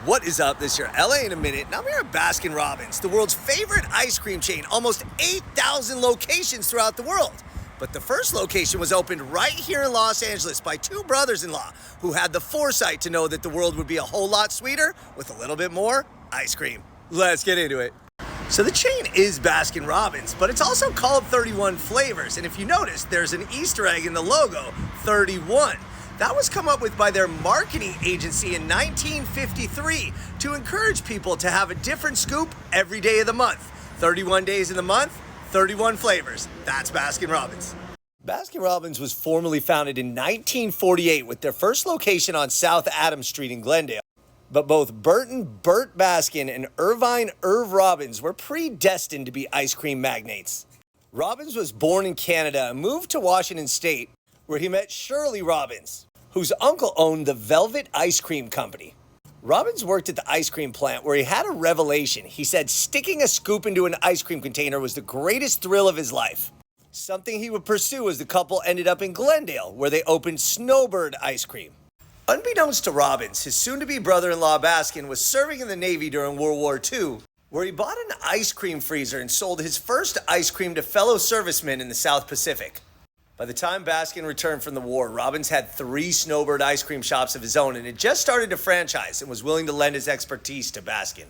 What is up? This is your LA in a minute, and I'm here at Baskin-Robbins, the world's favorite ice cream chain, almost 8,000 locations throughout the world. But the first location was opened right here in Los Angeles by two brothers-in-law who had the foresight to know that the world would be a whole lot sweeter with a little bit more ice cream. Let's get into it. So the chain is Baskin-Robbins, but it's also called 31 Flavors, and if you notice, there's an Easter egg in the logo, 31. That was come up with by their marketing agency in 1953 to encourage people to have a different scoop every day of the month. 31 days in the month, 31 flavors. That's Baskin-Robbins. Baskin-Robbins was formally founded in 1948 with their first location on South Adams Street in Glendale. But both Bert Baskin and Irvine Robbins were predestined to be ice cream magnates. Robbins was born in Canada and moved to Washington State, where he met Shirley Robbins, whose uncle owned the Velvet Ice Cream Company. Robbins worked at the ice cream plant where he had a revelation. He said sticking a scoop into an ice cream container was the greatest thrill of his life, something he would pursue as the couple ended up in Glendale, where they opened Snowbird Ice Cream. Unbeknownst to Robbins, his soon-to-be brother-in-law Baskin was serving in the Navy during World War II, where he bought an ice cream freezer and sold his first ice cream to fellow servicemen in the South Pacific. By the time Baskin returned from the war, Robbins had 3 Snowbird ice cream shops of his own and had just started to franchise and was willing to lend his expertise to Baskin.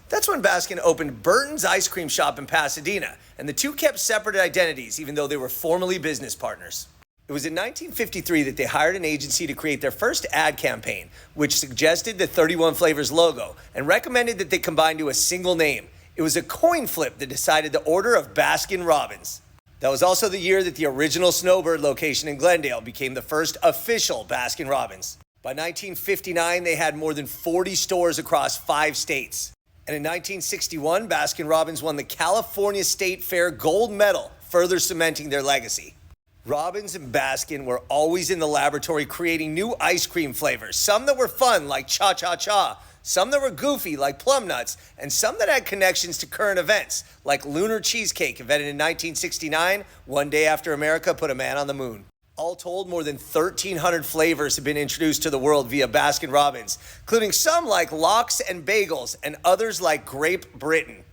That's when Baskin opened Burton's Ice Cream Shop in Pasadena, and the two kept separate identities even though they were formerly business partners. It was in 1953 that they hired an agency to create their first ad campaign, which suggested the 31 Flavors logo and recommended that they combine to a single name. It was a coin flip that decided the order of Baskin-Robbins. That was also the year that the original Snowbird location in Glendale became the first official Baskin-Robbins. By 1959, they had more than 40 stores across 5 states. And in 1961, Baskin-Robbins won the California State Fair gold medal, further cementing their legacy. Robbins and Baskin were always in the laboratory creating new ice cream flavors, some that were fun like Cha-Cha-Cha, some that were goofy like Plum Nuts, and some that had connections to current events like Lunar Cheesecake, invented in 1969, one day after America put a man on the moon. All told, more than 1,300 flavors have been introduced to the world via Baskin-Robbins, including some like lox and bagels and others like Grape Britain.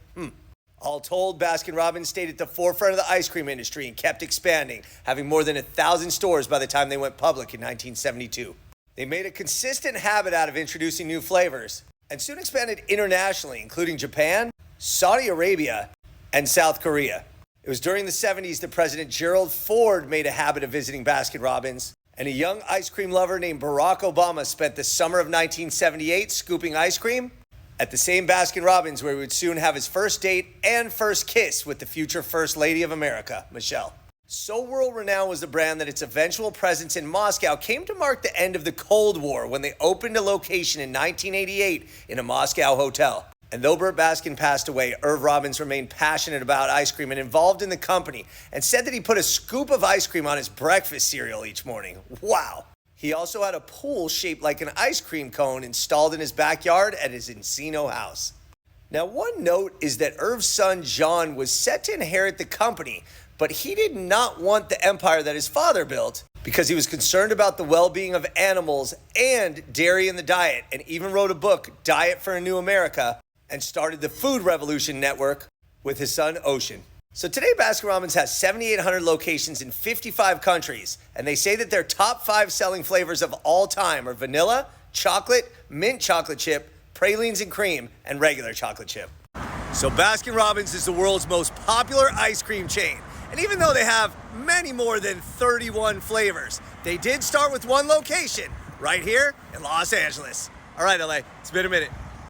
All told, Baskin-Robbins stayed at the forefront of the ice cream industry and kept expanding, having more than 1,000 stores by the time they went public in 1972. They made a consistent habit out of introducing new flavors and soon expanded internationally, including Japan, Saudi Arabia, and South Korea. It was during the 70s that President Gerald Ford made a habit of visiting Baskin-Robbins, and a young ice cream lover named Barack Obama spent the summer of 1978 scooping ice cream at the same Baskin-Robbins where he would soon have his first date and first kiss with the future First Lady of America, Michelle. So world-renowned was the brand that its eventual presence in Moscow came to mark the end of the Cold War when they opened a location in 1988 in a Moscow hotel. And though Bert Baskin passed away, Irv Robbins remained passionate about ice cream and involved in the company, and said that he put a scoop of ice cream on his breakfast cereal each morning. Wow. He also had a pool shaped like an ice cream cone installed in his backyard at his Encino house. Now, one note is that Irv's son John was set to inherit the company, but he did not want the empire that his father built because he was concerned about the well-being of animals and dairy in the diet, and even wrote a book, Diet for a New America, and started the Food Revolution Network with his son Ocean. So today, Baskin-Robbins has 7,800 locations in 55 countries, and they say that their top 5 selling flavors of all time are vanilla, chocolate, mint chocolate chip, pralines and cream, and regular chocolate chip. So Baskin-Robbins is the world's most popular ice cream chain. And even though they have many more than 31 flavors, they did start with one location right here in Los Angeles. All right, LA, it's been a minute.